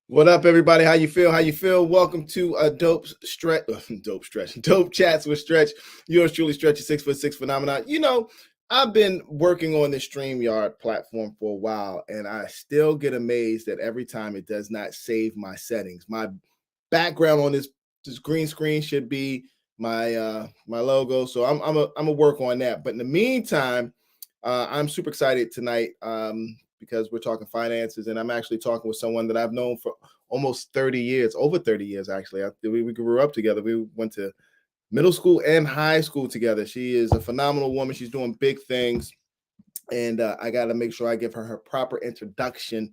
What up, everybody? How you feel? How you feel? Welcome to a dope chats with Stretch. Yours truly, Stretch, a 6'6" phenomenon. I've been working on this StreamYard platform for a while, and I still get amazed that every time it does not save my settings. My background on this green screen should be my logo, so I'm a work on that. But in the meantime, I'm super excited tonight. Because we're talking finances, and I'm actually talking with someone that I've known for almost 30 years, over 30 years actually. We grew up together. We went to middle school and high school together. She is a phenomenal woman. She's doing big things, and I got to make sure I give her proper introduction,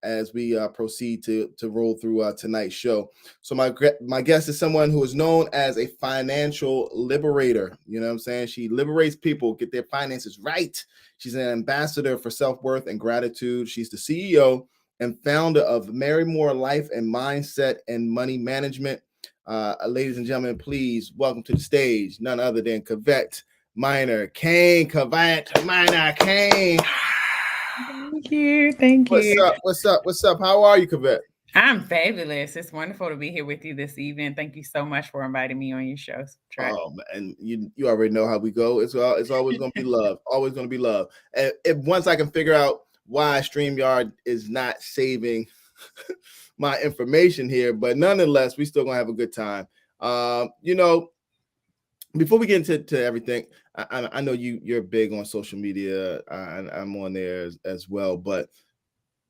as we proceed to roll through tonight's show. So my guest is someone who is known as a financial liberator. You know what I'm saying? She liberates people, get their finances right. She's an ambassador for self-worth and gratitude. She's the CEO and founder of Mary Moore Life and Mindset and Money Management. Ladies and gentlemen, please welcome to the stage none other than Kavette Minor Kane, Kavette Minor Kane. Thank you. Thank What's you. up? What's up? What's up? How are you, Kavette? I'm fabulous. It's wonderful to be here with you this evening. Thank you so much for inviting me on your show, Trey. Oh man, you already know how we go. It's always gonna be love. Always gonna be love. And if once I can figure out why StreamYard is not saving my information here, but nonetheless, we still gonna have a good time. Before we get into everything, I know you're big on social media. I'm on there as well. But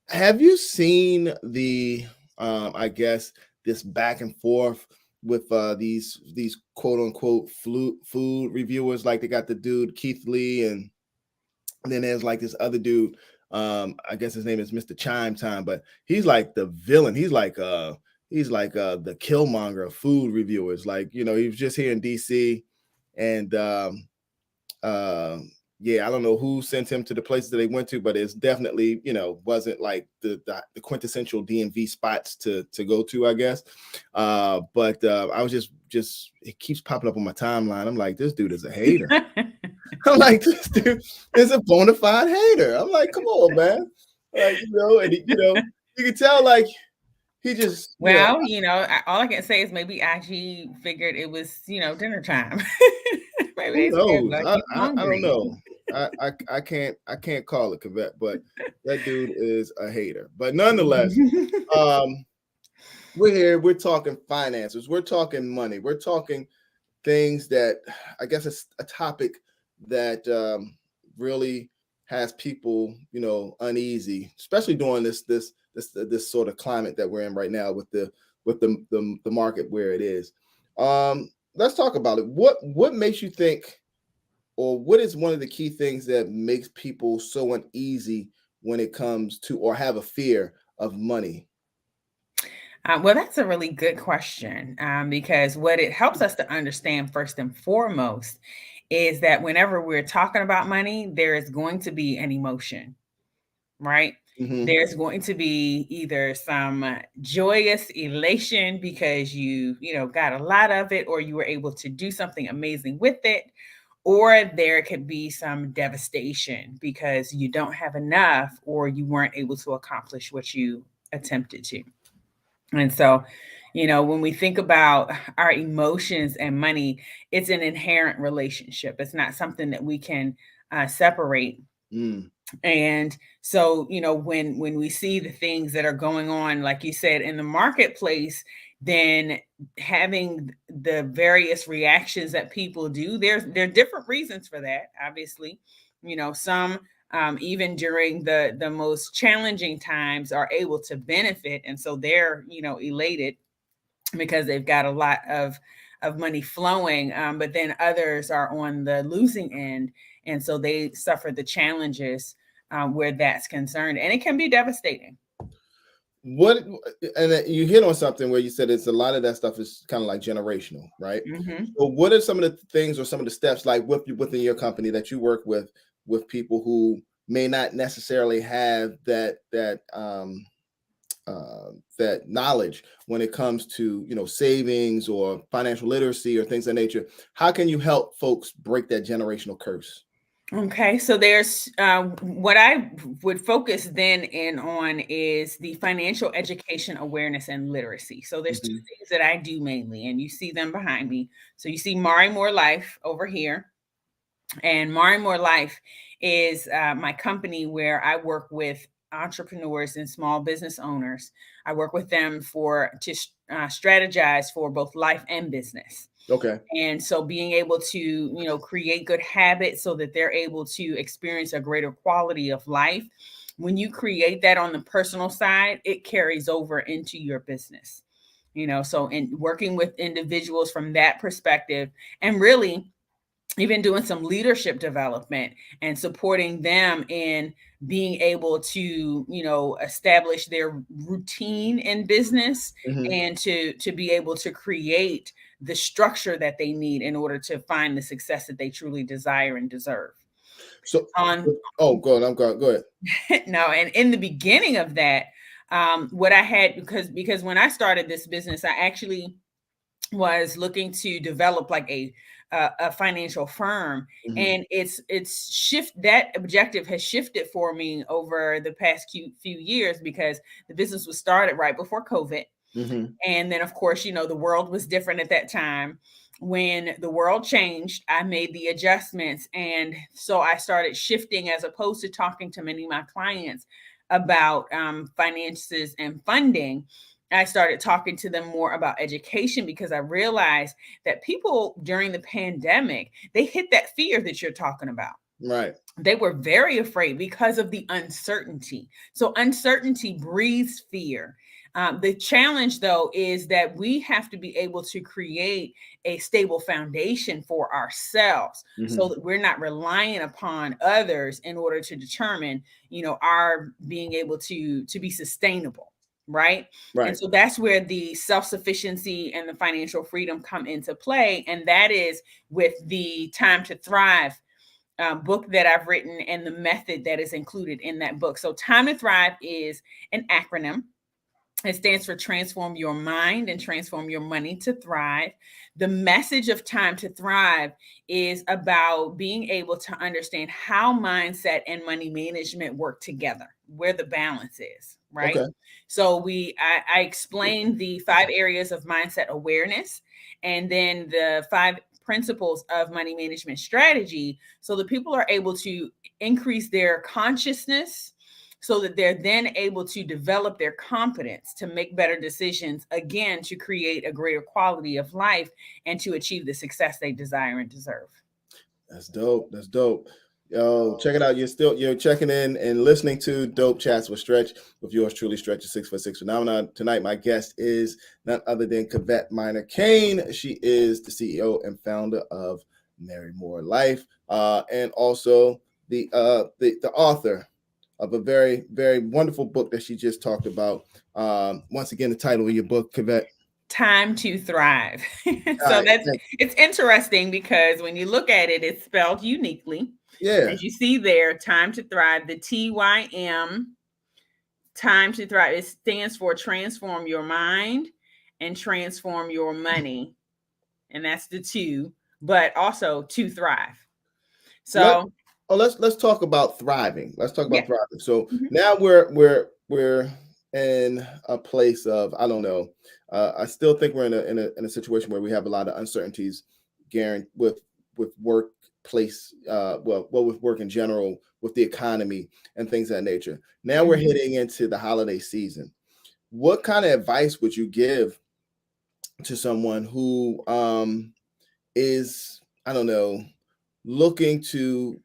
have you seen the I guess this back and forth with these quote unquote food reviewers? Like they got the dude Keith Lee, and then there's like this other dude. I guess his name is Mr. Chime Time, but he's like the villain. He's like the Killmonger of food reviewers. Like, he was just here in DC, and uh, yeah, I don't know who sent him to the places that they went to, but it's definitely, wasn't like the quintessential DMV spots to go to, I guess. But I was just it keeps popping up on my timeline. I'm like, this dude is a hater. I'm like, this dude is a bona fide hater. I'm like, come on, man. Like, and you can tell like he just, Well, all I can say is maybe IG figured it was, dinner time. Maybe who they said, knows? "Look, he's I don't hungry." know. I can't call it Kavette, but that dude is a hater. But nonetheless, um, we're here. We're talking finances. We're talking money. We're talking things that I guess it's a topic that really has people, uneasy, especially during this sort of climate that we're in right now with the market where it is. Let's talk about it. What makes you think, or what is one of the key things that makes people so uneasy when it comes to or have a fear of money? Well, that's a really good question because what it helps us to understand first and foremost is that whenever we're talking about money, there is going to be an emotion, right? Mm-hmm. There's going to be either some joyous elation because you got a lot of it, or you were able to do something amazing with it, or there could be some devastation because you don't have enough, or you weren't able to accomplish what you attempted to. And so, when we think about our emotions and money, it's an inherent relationship. It's not something that we can separate. Mm. And so, when we see the things that are going on, like you said, in the marketplace, then having the various reactions that people do, there are different reasons for that. Obviously, some even during the most challenging times are able to benefit, and so they're elated because they've got a lot of money flowing. But then others are on the losing end, and so they suffer the challenges where that's concerned, and it can be devastating. What and you hit on something where you said it's a lot of that stuff is kind of like generational, right? Hmm. So what are some of the things or some of the steps like within your company that you work with people who may not necessarily have that knowledge when it comes to savings or financial literacy or things of that nature? How can you help folks break that generational curse? Okay, so there's what I would focus then in on is the financial education awareness and literacy. So there's two Mhm. things that I do mainly, and you see them behind me. So you see Mari Moore Life over here, and Mari Moore Life is my company where I work with entrepreneurs and small business owners. I work with them to strategize for both life and business. Okay. And so being able to, create good habits so that they're able to experience a greater quality of life. When you create that on the personal side, it carries over into your business. So in working with individuals from that perspective, and really even doing some leadership development and supporting them in being able to establish their routine in business, Mhm. and to be able to create the structure that they need in order to find the success that they truly desire and deserve. So, On oh, go ahead. I'm going. Go ahead. No, and in the beginning of that, what I had, because when I started this business, I actually was looking to develop like a financial firm, Mhm. and it's shift that objective has shifted for me over the past few years, because the business was started right before COVID. Mhm. And then, of course, the world was different at that time. When the world changed, I made the adjustments. And so I started shifting, as opposed to talking to many of my clients about finances and funding. I started talking to them more about education, because I realized that people during the pandemic, they hit that fear that you're talking about. Right. They were very afraid because of the uncertainty. So uncertainty breeds fear. The challenge, though, is that we have to be able to create a stable foundation for ourselves, so Mhm. that we're not relying upon others in order to determine, our being able to be sustainable. Right. And Right. so that's where the self sufficiency and the financial freedom come into play. And that is with the Time to Thrive book that I've written, and the method that is included in that book. So, Time to Thrive is an acronym. It stands for Transform Your Mind and Transform Your Money to Thrive. The message of Time to Thrive is about being able to understand how mindset and money management work together, where the balance is, right? Okay. So I explained the 5 areas of mindset awareness, and then the 5 principles of money management strategy, so that people are able to increase their consciousness, so that they're then able to develop their competence to make better decisions, again, to create a greater quality of life and to achieve the success they desire and deserve. That's dope. That's dope. Yo, check it out. You're checking in and listening to Dope Chats with Stretch, with yours truly, Stretch, a 6 foot 6 phenomenon. Tonight, my guest is none other than Kavette Minor Kane. She is the CEO and founder of Mary Moore Life, and also the author of a very, very wonderful book that she just talked about. Once again, the title of your book, Kavette. Time to Thrive. All So right. it's interesting, because when you look at it, it's spelled uniquely. Yeah. As you see there, Time to Thrive, the TYM, Time to Thrive, it stands for Transform Your Mind and Transform Your Money. And that's the two, but also to thrive. Let So, let's talk about thriving. Let's talk yeah. about thriving. So Mhm. now we're in a place of, I don't know. I still think we're in a situation where we have a lot of uncertainties, guaranteed with workplace. Well, with work in general, with the economy and things of that nature. Now we're Mhm. hitting into the holiday season. What kind of advice would you give to someone who is, I don't know, looking to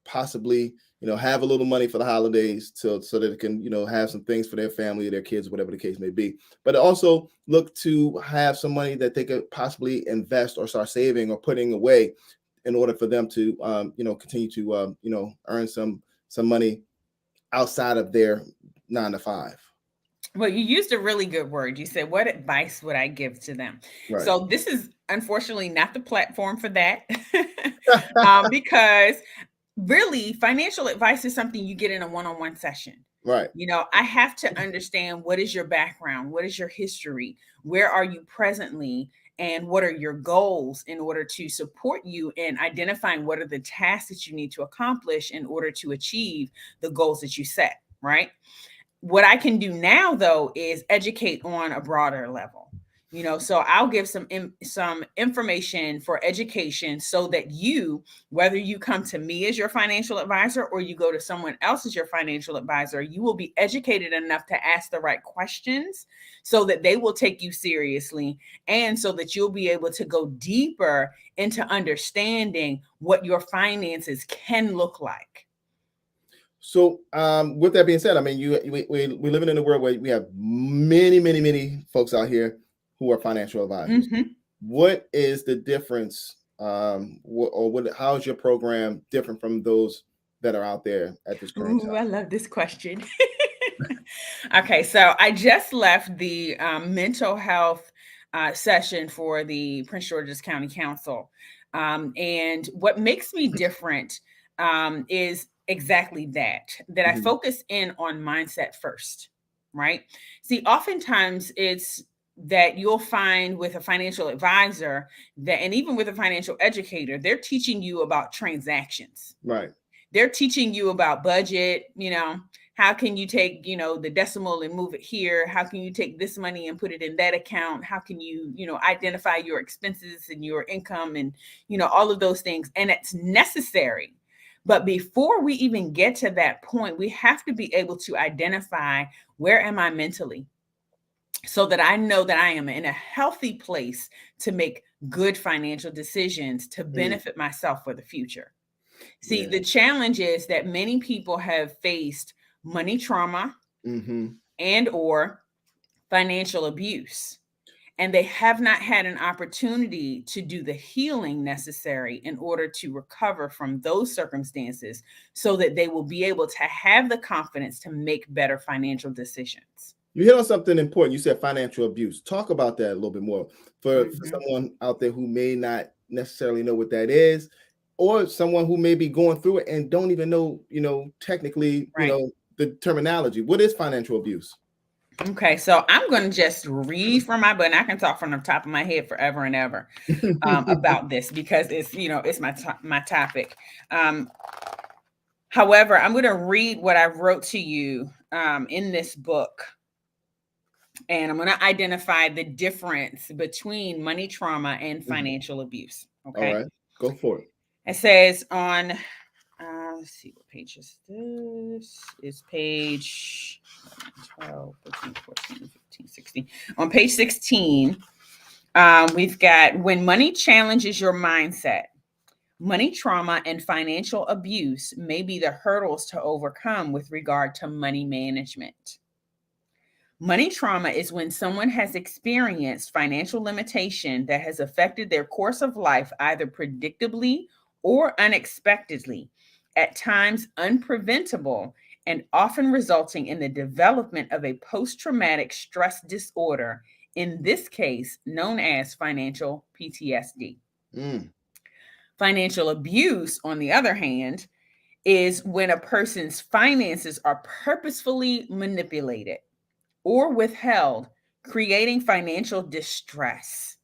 possibly, have a little money for the holidays, so that it can, have some things for their family, their kids, whatever the case may be, but also look to have some money that they could possibly invest or start saving or putting away in order for them to, continue to, earn some money outside of their 9 to 5. Well, you used a really good word. You said, what advice would I give to them? Right. So, this is unfortunately not the platform for that. Because really, financial advice is something you get in a one on one session. Right. I have to understand, what is your background? What is your history? Where are you presently? and what are your goals in order to support you in identifying what are the tasks that you need to accomplish in order to achieve the goals that you set, right? What I can do now, though, is educate on a broader level. So I'll give some information for education so that you, whether you come to me as your financial advisor or you go to someone else as your financial advisor, you will be educated enough to ask the right questions so that they will take you seriously, and so that you'll be able to go deeper into understanding what your finances can look like. So, with that being said, I mean, we're living in a world where we have many folks out here who are financial advisors. Mm-hmm. What is the difference, how is your program different from those that are out there at this current time? I love this question. Okay, so I just left the mental health session for the Prince George's County Council. And what makes me different is exactly that I focus in on mindset first, right? See, oftentimes it's that you'll find with a financial advisor that, and even with a financial educator, they're teaching you about transactions. Right. They're teaching you about budget, how can you take, the decimal and move it here? How can you take this money and put it in that account? How can you, identify your expenses and your income and, all of those things. And it's necessary. But before we even get to that point, we have to be able to identify, where am I mentally? So that I know that I am in a healthy place to make good financial decisions to benefit myself for the future. See, the challenge is that many people have faced money trauma and or financial abuse, and they have not had an opportunity to do the healing necessary in order to recover from those circumstances so that they will be able to have the confidence to make better financial decisions. You hit on something important. You said financial abuse. Talk about that a little bit more for someone out there who may not necessarily know what that is, or someone who may be going through it and don't even know, technically, the terminology. What is financial abuse? Okay, so I'm going to just read from my book, and I can talk from the top of my head forever and ever about this because it's, it's my topic. However, I'm going to read what I wrote to you in this book. And I'm going to identify the difference between money trauma and financial abuse. Okay. All right. Go for it. It says on, let's see, what page is this? It's page 12, 13, 14, 15, 16. On page 16, we've got when money challenges your mindset. Money trauma and financial abuse may be the hurdles to overcome with regard to money management. Money trauma is when someone has experienced financial limitation that has affected their course of life either predictably or unexpectedly, at times unpreventable, and often resulting in the development of a post-traumatic stress disorder, in this case known as financial PTSD. Financial abuse, on the other hand, is when a person's finances are purposefully manipulated or withheld, creating financial distress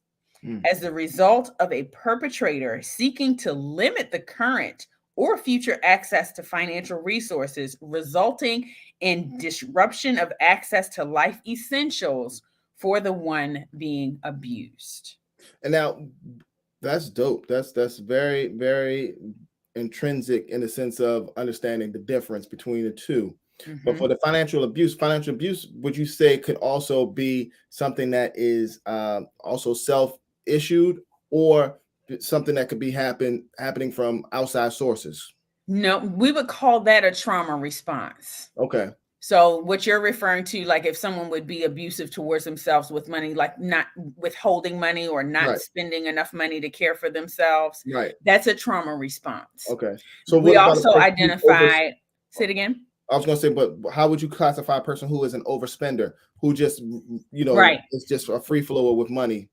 as a result of a perpetrator seeking to limit the current or future access to financial resources, resulting in disruption of access to life essentials for the one being abused. And now that's dope. That's very, very intrinsic in the sense of understanding the difference between the two. But for the financial abuse, would you say could also be something that is also self-issued, or something that could be happening from outside sources? No, we would call that a trauma response. Okay. So what you're referring to, like if someone would be abusive towards themselves with money, like not withholding money or not spending enough money to care for themselves, that's a trauma response. Okay. So we also identify, say it again. I was going to say, but how would you classify a person who is an overspender, who just, it's just a free flow with money?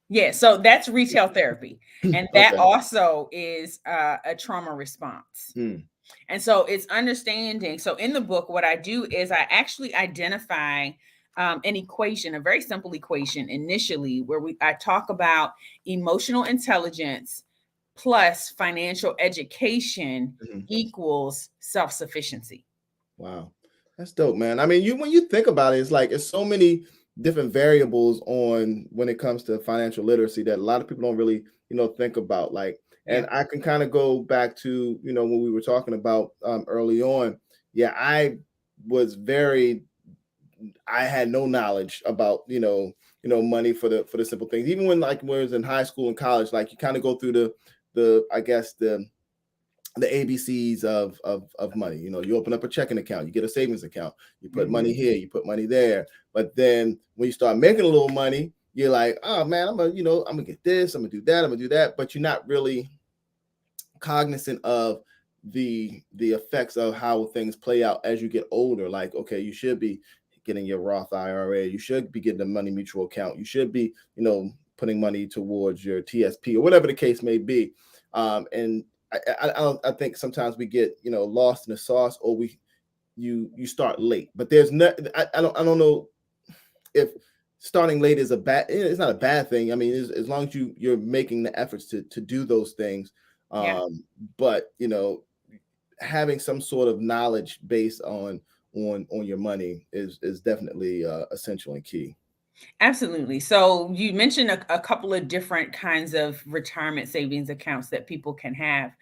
Yeah, so that's retail therapy. And that also is a trauma response. And so it's understanding. So in the book, what I do is I actually identify an equation, a very simple equation initially, where I talk about emotional intelligence plus financial education equals self-sufficiency. Wow. That's dope, man. I mean, when you think about it, it's like it's so many different variables on when it comes to financial literacy that a lot of people don't really, think about. Like, Yeah. and I can kind of go back to, when we were talking about early on. Yeah, I had no knowledge about, money for the simple things. Even when I was in high school and college, like you kind of go through the I guess the ABCs of money. You open up a checking account, you get a savings account, you put money here, you put money there. But then when you start making a little money, you're like, oh man, I'm gonna get this, I'm gonna do that, I'm gonna do that. But you're not really cognizant of the effects of how things play out as you get older. Like, okay, you should be getting your Roth IRA, you should be getting a money mutual account, you should be, putting money towards your TSP or whatever the case may be. And I think sometimes we get lost in the sauce, or you start late. But there's no I don't know if starting late is a bad. It's not a bad thing. I mean, as long as you're making the efforts to do those things. Yeah. But having some sort of knowledge based on your money is definitely essential and key. Absolutely. So you mentioned a couple of different kinds of retirement savings accounts that people can have.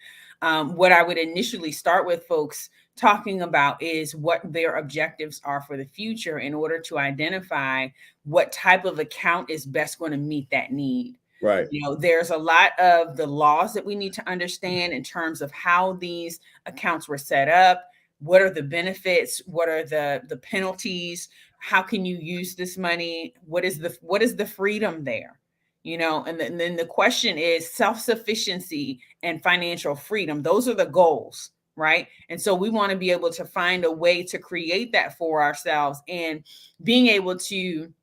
What I would initially start with folks talking about is what their objectives are for the future in order to identify what type of account is best going to meet that need. Right. There's a lot of the laws that we need to understand in terms of how these accounts were set up. What are the benefits? What are the penalties? How can you use this money? What is the freedom there? And then the question is self-sufficiency and financial freedom. Those are the goals, right? And so we want to be able to find a way to create that for ourselves, and being able to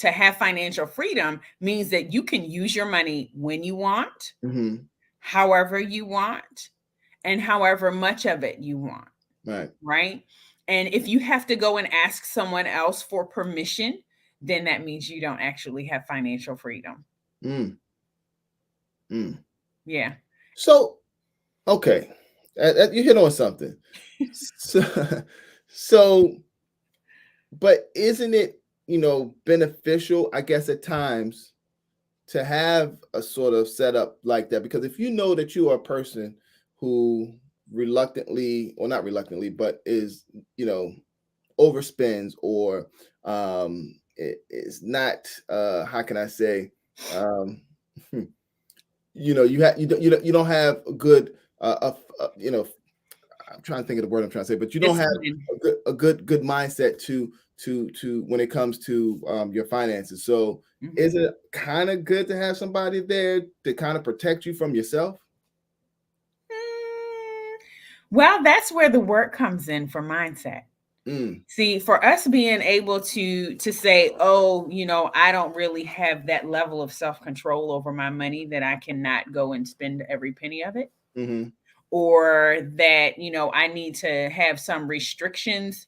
have financial freedom means that you can use your money when you want, however you want, and however much of it you want. Right. And if you have to go and ask someone else for permission, then that means you don't actually have financial freedom. Yeah. So, okay, you hit on something. so, but isn't it, beneficial, I guess, at times to have a sort of setup like that? Because if you know that you are a person who reluctantly, or not reluctantly, but is, overspends, or it is not, how can I say, you don't have a good, I'm trying to think of the word I'm trying to say, but you don't have a good mindset to when it comes to your finances. So is it kind of good to have somebody there to kind of protect you from yourself? Well, that's where the work comes in for mindset. See, for us being able to say, oh, I don't really have that level of self-control over my money, that I cannot go and spend every penny of it. Or that, I need to have some restrictions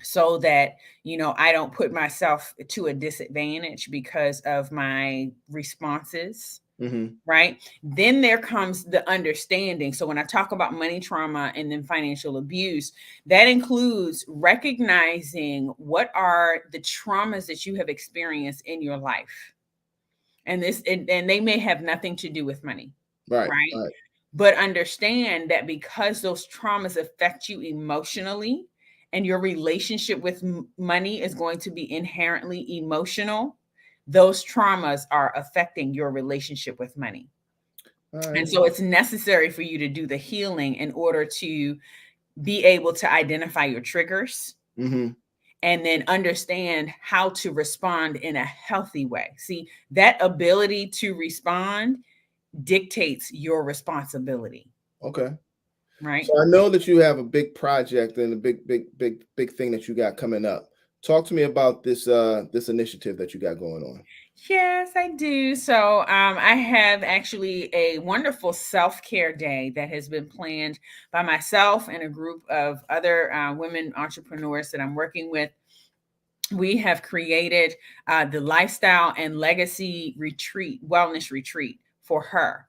so that, I don't put myself to a disadvantage because of my responses. Right. Then there comes the understanding. So when I talk about money trauma and then financial abuse, that includes recognizing what are the traumas that you have experienced in your life. And they may have nothing to do with money. Right. But understand that because those traumas affect you emotionally, and your relationship with money is going to be inherently emotional, those traumas are affecting your relationship with money. And so it's necessary for you to do the healing in order to be able to identify your triggers, and then understand how to respond in a healthy way. See, that ability to respond dictates your responsibility. Okay. Right. So I know that you have a big project and a big thing that you got coming up. Talk to me about this initiative that you got going on. Yes, I do. So I have actually a wonderful self-care day that has been planned by myself and a group of other women entrepreneurs that I'm working with. we have created the Lifestyle and Legacy Retreat, Wellness Retreat for her.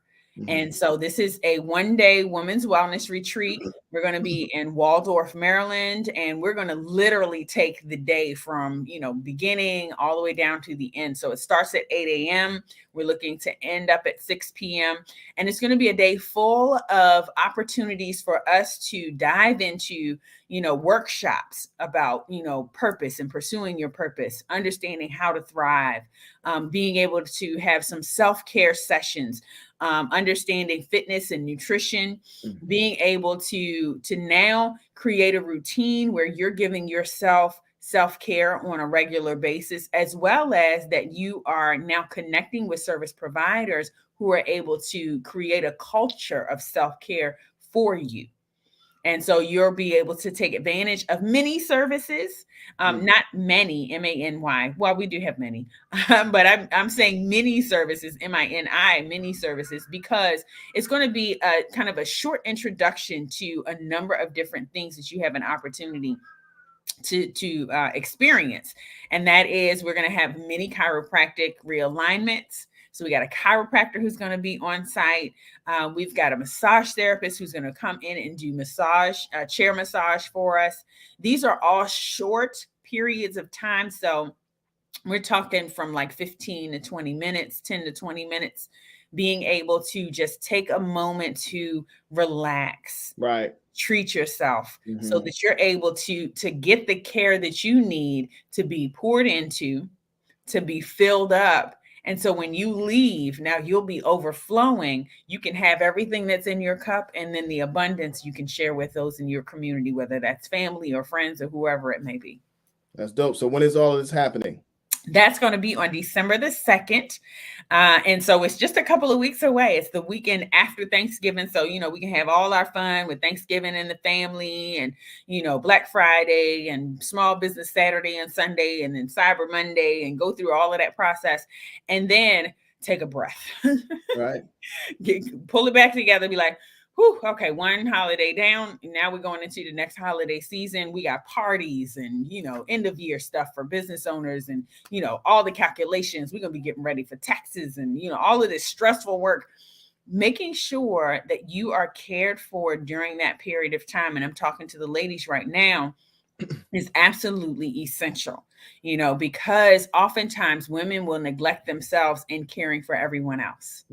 And so this is a 1-day women's wellness retreat. We're going to be in Waldorf, Maryland, and we're going to literally take the day from, beginning all the way down to the end. So it starts at 8 a.m. We're looking to end up at 6 p.m. And it's going to be a day full of opportunities for us to dive into, workshops about, purpose and pursuing your purpose, understanding how to thrive, being able to have some self-care sessions, understanding fitness and nutrition, being able to now create a routine where you're giving yourself self-care on a regular basis, as well as that you are now connecting with service providers who are able to create a culture of self-care for you. And so you'll be able to take advantage of many services, not many, M-A-N-Y. Well, we do have many, but I'm saying many services, M-I-N-I, many services, because it's going to be a kind of a short introduction to a number of different things that you have an opportunity to experience. And that is, we're going to have many chiropractic realignments. So we got a chiropractor who's going to be on site. We've got a massage therapist who's going to come in and do chair massage for us. These are all short periods of time. So we're talking from like 15 to 20 minutes, 10 to 20 minutes, being able to just take a moment to relax. Right. Treat yourself so that you're able to get the care that you need to be poured into, to be filled up. And so when you leave, now you'll be overflowing. You can have everything that's in your cup, and then the abundance you can share with those in your community, whether that's family or friends or whoever it may be. That's dope. So when is all of this happening? That's going to be on December the 2nd. And so it's just a couple of weeks away. It's the weekend after Thanksgiving. So, we can have all our fun with Thanksgiving and the family, and, Black Friday and Small Business Saturday and Sunday, and then Cyber Monday, and go through all of that process, and then take a breath. Right. Pull it back together. Be like, whew, okay, one holiday down. Now we're going into the next holiday season. We got parties and, end of year stuff for business owners, and, all the calculations. We're going to be getting ready for taxes and, all of this stressful work. Making sure that you are cared for during that period of time, and I'm talking to the ladies right now, is absolutely essential, because oftentimes women will neglect themselves in caring for everyone else.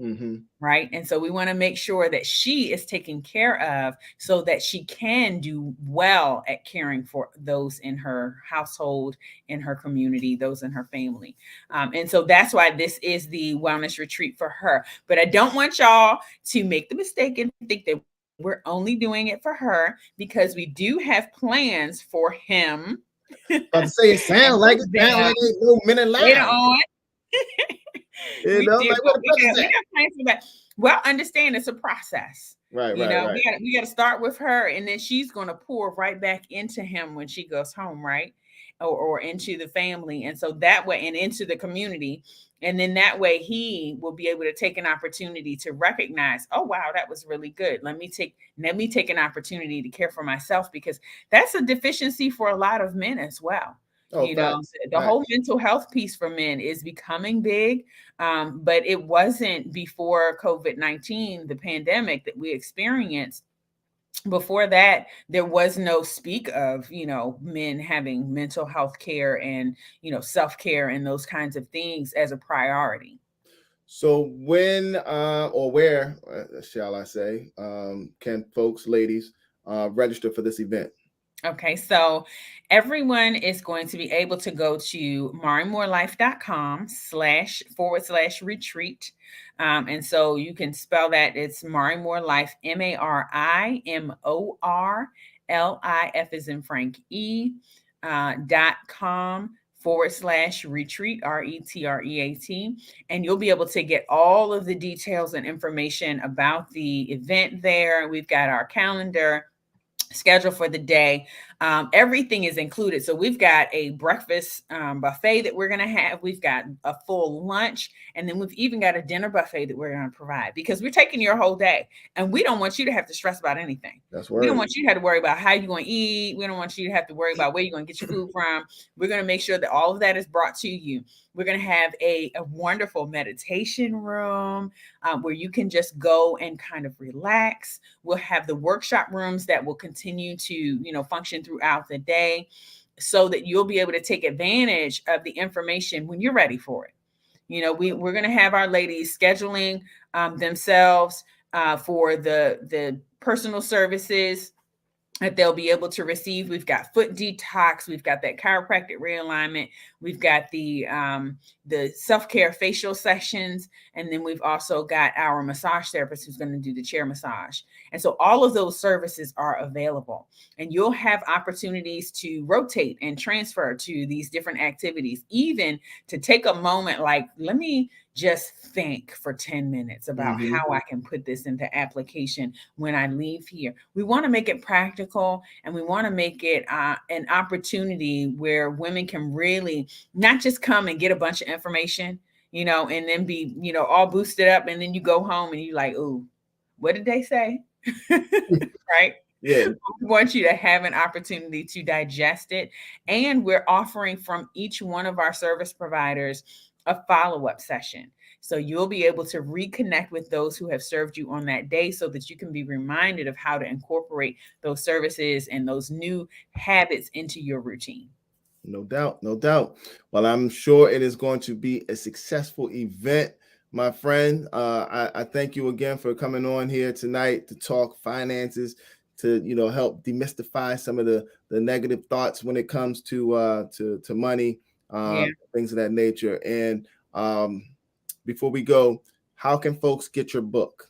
Right. And so we want to make sure that she is taken care of so that she can do well at caring for those in her household, in her community, those in her family. And so that's why this is the wellness retreat for her. But I don't want y'all to make the mistake and think that we're only doing it for her, because we do have plans for him. I'm saying, sound like it. Sound like it. No minute later on. We got plans for that. Well, understand it's a process. Right. We got to start with her, and then she's going to pour right back into him when she goes home, right? Or into the family. And so that way, and into the community. And then that way he will be able to take an opportunity to recognize, oh, wow, that was really good. Let me take an opportunity to care for myself, because that's a deficiency for a lot of men as well. The whole mental health piece for men is becoming big, but it wasn't before COVID-19, the pandemic that we experienced. Before that, there was no speak of, men having mental health care and, self-care and those kinds of things as a priority. So when or where, shall I say, can folks, ladies, register for this event? Okay, so everyone is going to be able to go to marimoorelife.com//retreat. And so you can spell that. It's Marimoor Life, MARIMORLIF as in Frank .com/retreat, RETREAT. And you'll be able to get all of the details and information about the event there. We've got our calendar schedule for the day. Everything is included. So we've got a breakfast buffet that we're going to have. We've got a full lunch. And then we've even got a dinner buffet that we're going to provide, because we're taking your whole day. And we don't want you to have to stress about anything. That's We don't right. want you to have to worry about how you're going to eat. We don't want you to have to worry about where you're going to get your food from. We're going to make sure that all of that is brought to you. We're going to have a wonderful meditation room where you can just go and kind of relax. We'll have the workshop rooms that will continue to, function throughout the day, so that you'll be able to take advantage of the information when you're ready for it. We're going to have our ladies scheduling themselves for the personal services that they'll be able to receive. We've got foot detox, we've got that chiropractic realignment, we've got the self-care facial sessions, and then we've also got our massage therapist who's going to do the chair massage. And so all of those services are available, and you'll have opportunities to rotate and transfer to these different activities, even to take a moment like, let me just think for 10 minutes about how I can put this into application when I leave here. We want to make it practical, and we want to make it an opportunity where women can really not just come and get a bunch of information, and then be, all boosted up. And then you go home and you're like, ooh, what did they say? Right? Yeah. We want you to have an opportunity to digest it. And we're offering from each one of our service providers a follow-up session. So you'll be able to reconnect with those who have served you on that day, so that you can be reminded of how to incorporate those services and those new habits into your routine. No doubt, no doubt. Well, I'm sure it is going to be a successful event, my friend. I thank you again for coming on here tonight to talk finances, to help demystify some of the negative thoughts when it comes to money, things of that nature. And before we go, how can folks get your book?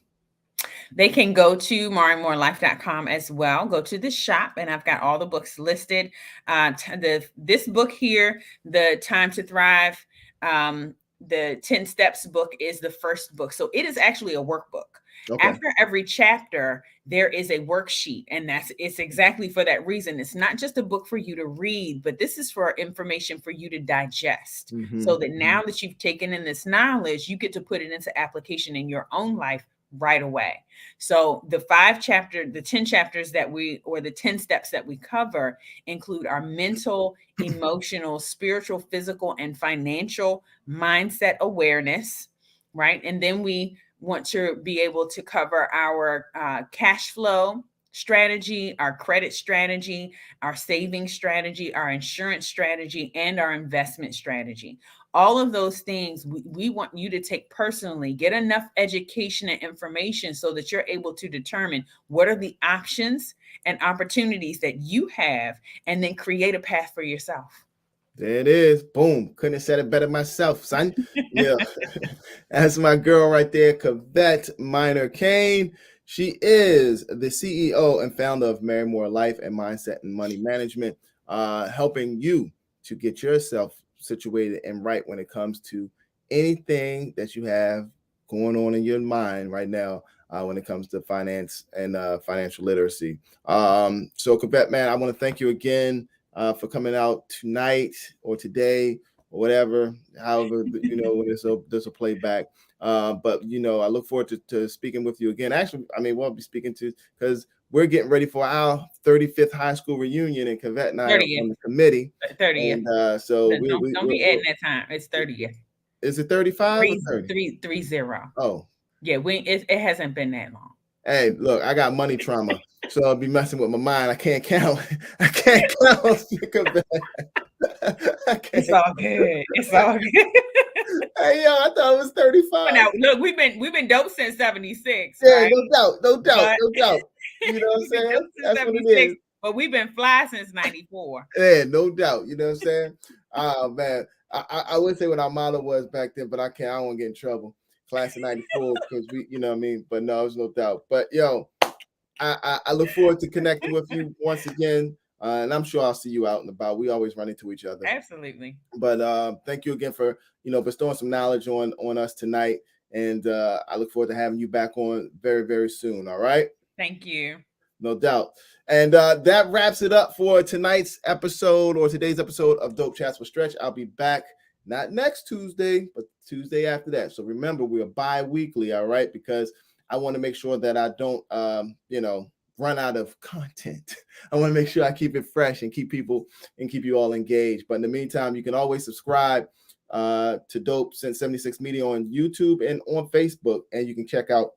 They can go to mariamorelife.com as well. Go to the shop, and I've got all the books listed. This book here, The Time to Thrive, the 10 Steps book, is the first book. So it is actually a workbook. Okay. After every chapter, there is a worksheet, and it's exactly for that reason. It's not just a book for you to read, but this is for information for you to digest, so that now that you've taken in this knowledge, you get to put it into application in your own life right away. So the 10 chapters the 10 steps that we cover include our mental, emotional, spiritual, physical, and financial mindset awareness, right? And then we want to be able to cover our cash flow strategy, our credit strategy, our saving strategy, our insurance strategy, and our investment strategy. All of those things we want you to take personally, get enough education and information so that you're able to determine what are the options and opportunities that you have, and then create a path for yourself. There it is. Boom. Couldn't have said it better myself, son. Yeah. That's my girl right there, Kavette Minor Kane. She is the CEO and founder of Mary Moore Life and Mindset and Money Management, helping you to get yourself situated and right when it comes to anything that you have going on in your mind right now when it comes to finance and financial literacy. So Kavette, man, I want to thank you again for coming out tonight or today or whatever, however, when there's a playback. But I look forward to speaking with you again. Actually, we'll be speaking to, because we're getting ready for our 35th high school reunion, and Kavette and I are on the committee. 30th. And so don't be adding that time. It's 30th. Is it 35 or 30? 30. Oh. Yeah, it hasn't been that long. Hey, look, I got money trauma, so I'll be messing with my mind. I can't count. I can't count. It's all good. It's all good. Hey, yo, I thought it was 35. Now, look, we've been dope since 76. Yeah, right? no doubt. You know what I'm saying? That's what it is. But we've been fly since 94. Yeah, no doubt. You know what I'm saying? Oh, man. I would say what our motto was back then, but I don't want to get in trouble. Class of 94, because we, you know what I mean? But no, there's no doubt. But yo, I look forward to connecting with you once again. And I'm sure I'll see you out and about. We always run into each other. Absolutely. But thank you again for, bestowing some knowledge on us tonight. And I look forward to having you back on very, very soon. All right. Thank you. No doubt. And that wraps it up for tonight's episode or today's episode of Dope Chats with Stretch. I'll be back not next Tuesday, but Tuesday after that. So remember, we are bi-weekly, all right? Because I want to make sure that I don't, run out of content. I want to make sure I keep it fresh and keep you all engaged. But in the meantime, you can always subscribe to Dope Since 76 Media on YouTube and on Facebook, and you can check out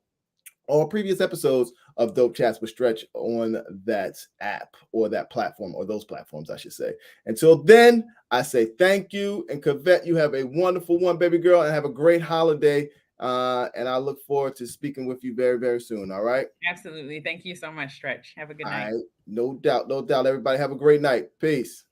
all previous episodes of Dope Chats with Stretch on that app or that platform, or those platforms, I should say. Until then, I say thank you. And Kavette, you have a wonderful one, baby girl, and have a great holiday. And I look forward to speaking with you very, very soon. All right. Absolutely. Thank you so much, Stretch. Have a good night. No doubt. No doubt. Everybody have a great night. Peace.